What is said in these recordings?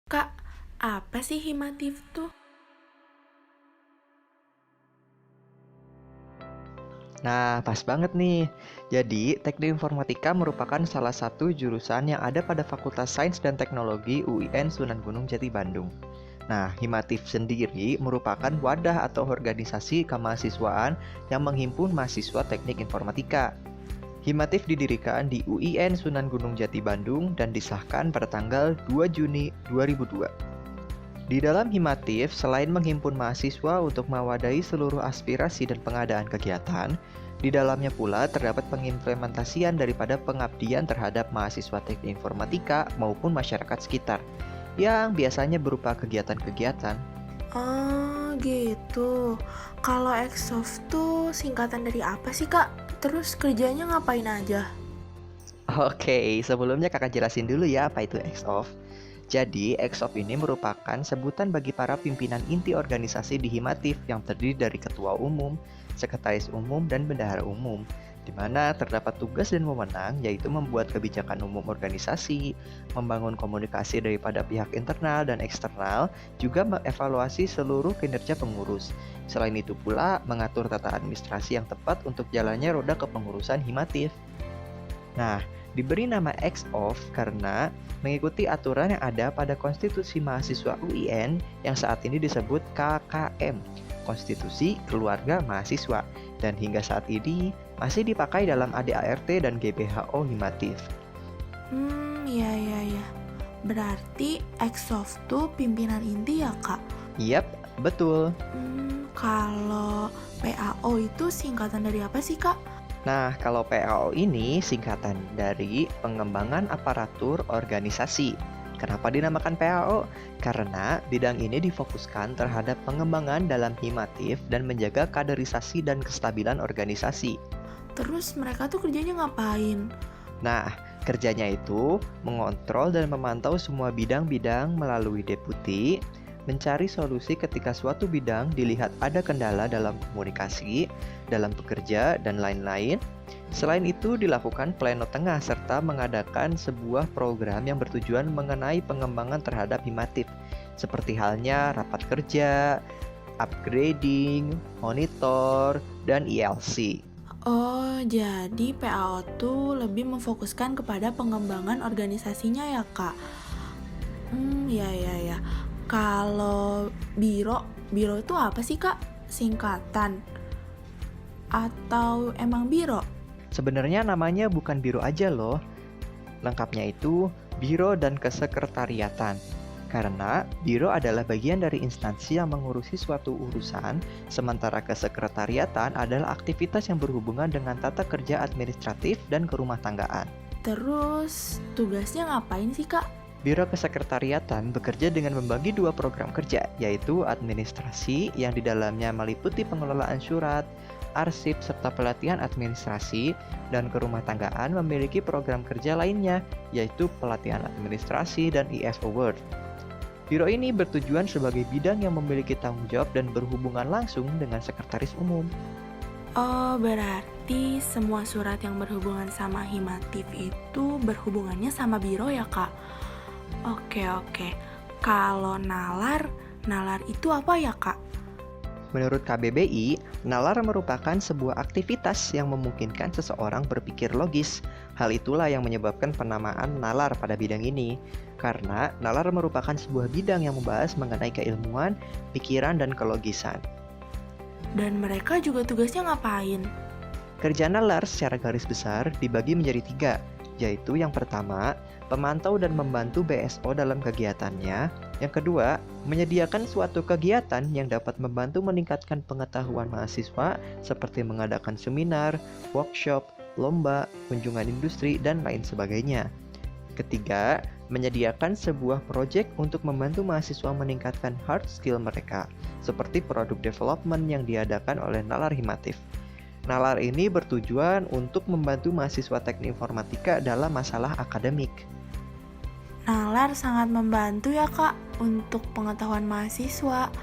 Kak, apa sih himatif tuh? Nah, pas banget nih. Jadi, Teknik Informatika merupakan salah satu jurusan yang ada pada Fakultas Sains dan Teknologi UIN Sunan Gunung Jati Bandung. Nah, Himatif sendiri merupakan wadah atau organisasi kemahasiswaan yang menghimpun mahasiswa Teknik Informatika. Himatif didirikan di UIN Sunan Gunung Jati Bandung dan disahkan pada tanggal 2 Juni 2002. Di dalam Himatif, selain menghimpun mahasiswa untuk mewadahi seluruh aspirasi dan pengadaan kegiatan, di dalamnya pula terdapat pengimplementasian daripada pengabdian terhadap mahasiswa teknik informatika maupun masyarakat sekitar, yang biasanya berupa kegiatan-kegiatan. Oh, gitu. Kalau Exof tuh singkatan dari apa sih, Kak? Terus kerjanya ngapain aja? Oke, sebelumnya kakak jelasin dulu ya apa itu XOF. Jadi, XOF ini merupakan sebutan bagi para pimpinan inti organisasi di Himatif yang terdiri dari ketua umum, sekretaris umum, dan bendahara umum, di mana terdapat tugas dan wewenang yaitu membuat kebijakan umum organisasi, membangun komunikasi daripada pihak internal dan eksternal, juga mengevaluasi seluruh kinerja pengurus. Selain itu pula, mengatur tata administrasi yang tepat untuk jalannya roda kepengurusan Himatif. Nah, diberi nama X-OFF karena mengikuti aturan yang ada pada Konstitusi Mahasiswa UIN yang saat ini disebut KKM, Konstitusi Keluarga Mahasiswa, dan hingga saat ini masih dipakai dalam ADART dan GBHO Himatif. Ya. Berarti Exof tuh pimpinan inti ya, Kak? Yap, betul. Kalau PAO itu singkatan dari apa sih, Kak? Nah, kalau PAO ini singkatan dari pengembangan aparatur organisasi. Kenapa dinamakan PAO? Karena bidang ini difokuskan terhadap pengembangan dalam Himatif dan menjaga kaderisasi dan kestabilan organisasi. Terus mereka tuh kerjanya ngapain? Nah, kerjanya itu mengontrol dan memantau semua bidang-bidang melalui deputi, mencari solusi ketika suatu bidang dilihat ada kendala dalam komunikasi, dalam bekerja, dan lain-lain. Selain itu, dilakukan pleno tengah serta mengadakan sebuah program yang bertujuan mengenai pengembangan terhadap Himatif, seperti halnya rapat kerja, upgrading, monitor, dan ILC. Oh, jadi PAO tuh lebih memfokuskan kepada pengembangan organisasinya ya, Kak? Ya. Kalau biro itu apa sih, Kak? Singkatan? Atau emang biro? Sebenarnya namanya bukan biro aja loh. Lengkapnya itu Biro dan Kesekretariatan. Karena biro adalah bagian dari instansi yang mengurusi suatu urusan, sementara kesekretariatan adalah aktivitas yang berhubungan dengan tata kerja administratif dan kerumah tanggaan. Terus tugasnya ngapain sih, Kak? Biro Kesekretariatan bekerja dengan membagi dua program kerja, yaitu administrasi yang di dalamnya meliputi pengelolaan surat, arsip, serta pelatihan administrasi, dan kerumah tanggaan memiliki program kerja lainnya, yaitu pelatihan administrasi dan ESO Word. Biro ini bertujuan sebagai bidang yang memiliki tanggung jawab dan berhubungan langsung dengan sekretaris umum. Oh, berarti semua surat yang berhubungan sama Himatif itu berhubungannya sama biro ya, Kak? Oke. Kalau nalar itu apa ya, Kak? Menurut KBBI, nalar merupakan sebuah aktivitas yang memungkinkan seseorang berpikir logis. Hal itulah yang menyebabkan penamaan nalar pada bidang ini. Karena nalar merupakan sebuah bidang yang membahas mengenai keilmuan, pikiran, dan kelogisan. Dan mereka juga tugasnya ngapain? Kerja nalar secara garis besar dibagi menjadi tiga, yaitu yang pertama, pemantau dan membantu BSO dalam kegiatannya. Yang kedua, menyediakan suatu kegiatan yang dapat membantu meningkatkan pengetahuan mahasiswa seperti mengadakan seminar, workshop, lomba, kunjungan industri, dan lain sebagainya. Ketiga, menyediakan sebuah proyek untuk membantu mahasiswa meningkatkan hard skill mereka, seperti produk development yang diadakan oleh Nalar Himatif. Nalar ini bertujuan untuk membantu mahasiswa teknik informatika dalam masalah akademik. Nalar sangat membantu ya, Kak, untuk pengetahuan mahasiswa.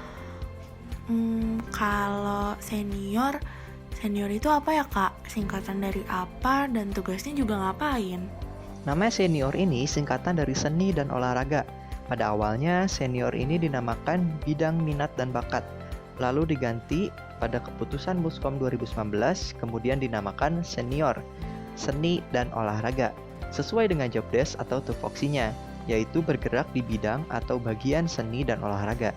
Kalau senior itu apa ya, Kak? Singkatan dari apa dan tugasnya juga ngapain? Nama senior ini singkatan dari seni dan olahraga. Pada awalnya, senior ini dinamakan bidang minat dan bakat, lalu diganti pada keputusan Muskom 2019, kemudian dinamakan senior, seni dan olahraga, sesuai dengan job desk atau tupoksinya, yaitu bergerak di bidang atau bagian seni dan olahraga.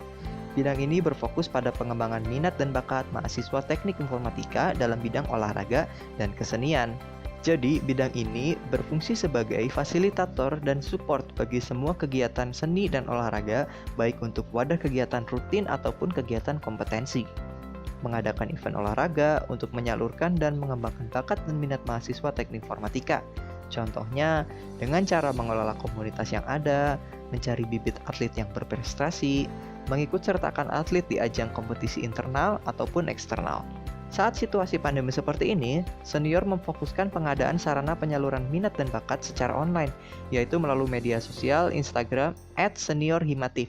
Bidang ini berfokus pada pengembangan minat dan bakat mahasiswa teknik informatika dalam bidang olahraga dan kesenian. Jadi, bidang ini berfungsi sebagai fasilitator dan support bagi semua kegiatan seni dan olahraga, baik untuk wadah kegiatan rutin ataupun kegiatan kompetensi. Mengadakan event olahraga untuk menyalurkan dan mengembangkan bakat dan minat mahasiswa teknik informatika. Contohnya, dengan cara mengelola komunitas yang ada, mencari bibit atlet yang berprestasi, mengikut sertakan atlet di ajang kompetisi internal ataupun eksternal. Saat situasi pandemi seperti ini, senior memfokuskan pengadaan sarana penyaluran minat dan bakat secara online, yaitu melalui media sosial Instagram @seniorhimatif.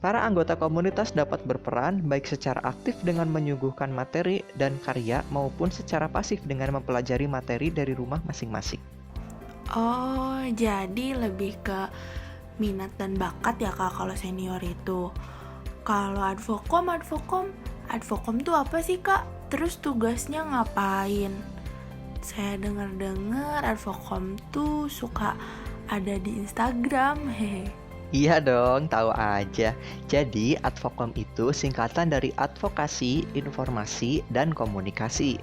Para anggota komunitas dapat berperan baik secara aktif dengan menyuguhkan materi dan karya maupun secara pasif dengan mempelajari materi dari rumah masing-masing. Oh, jadi lebih ke minat dan bakat ya Kak kalau senior itu. Kalau advokom tuh apa sih Kak? Terus tugasnya ngapain? Saya dengar-dengar advokom tuh suka ada di Instagram, hehe. Iya dong, tahu aja. Jadi, advokom itu singkatan dari advokasi, informasi, dan komunikasi.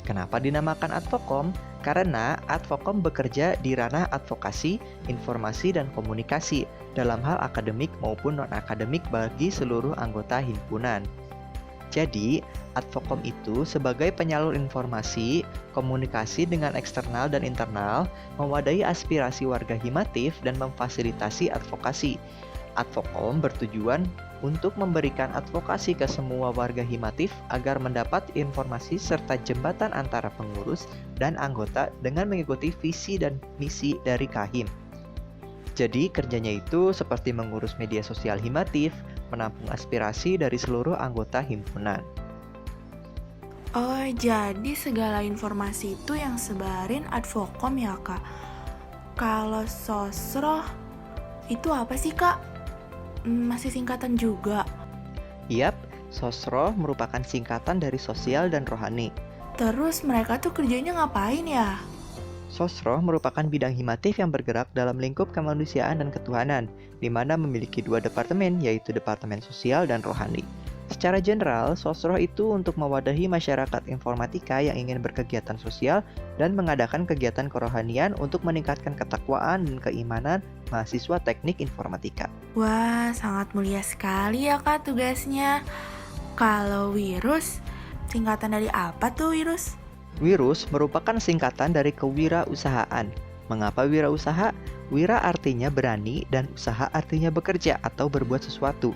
Kenapa dinamakan advokom? Karena advokom bekerja di ranah advokasi, informasi, dan komunikasi dalam hal akademik maupun non-akademik bagi seluruh anggota himpunan. Jadi, advokom itu sebagai penyalur informasi, komunikasi dengan eksternal dan internal, mewadahi aspirasi warga Himatif dan memfasilitasi advokasi. Advokom bertujuan untuk memberikan advokasi ke semua warga Himatif agar mendapat informasi serta jembatan antara pengurus dan anggota dengan mengikuti visi dan misi dari Kahim. Jadi kerjanya itu seperti mengurus media sosial Himatif, menampung aspirasi dari seluruh anggota himpunan. Oh, jadi segala informasi itu yang sebarin advokom ya Kak? Kalau sosroh itu apa sih Kak? Masih singkatan juga? Yap, Sosroh merupakan singkatan dari sosial dan rohani. Terus mereka tuh kerjanya ngapain ya? Sosroh merupakan bidang Himatif yang bergerak dalam lingkup kemanusiaan dan ketuhanan, di mana memiliki dua departemen, yaitu Departemen Sosial dan Rohani. Secara general, Sosroh itu untuk mewadahi masyarakat informatika yang ingin berkegiatan sosial dan mengadakan kegiatan kerohanian untuk meningkatkan ketakwaan dan keimanan mahasiswa teknik informatika. Wah, sangat mulia sekali ya Kak tugasnya. Kalau Wirus, singkatan dari apa tuh Wirus? Wirus merupakan singkatan dari kewirausahaan. Mengapa wirausaha? Wira artinya berani dan usaha artinya bekerja atau berbuat sesuatu.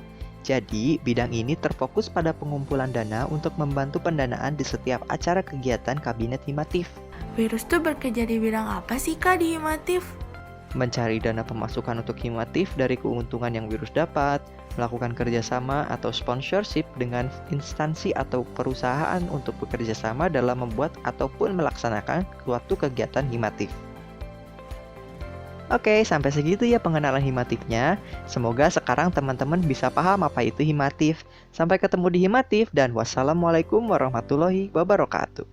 Jadi, bidang ini terfokus pada pengumpulan dana untuk membantu pendanaan di setiap acara kegiatan kabinet Himatif. Wirus tuh bekerja di bidang apa sih Kak di Himatif? Mencari dana pemasukan untuk Himatif dari keuntungan yang Wirus dapat, melakukan kerjasama atau sponsorship dengan instansi atau perusahaan untuk bekerja sama dalam membuat ataupun melaksanakan suatu kegiatan Himatif. Oke, sampai segitu ya pengenalan Himatifnya. Semoga sekarang teman-teman bisa paham apa itu Himatif. Sampai ketemu di Himatif dan wassalamualaikum warahmatullahi wabarakatuh.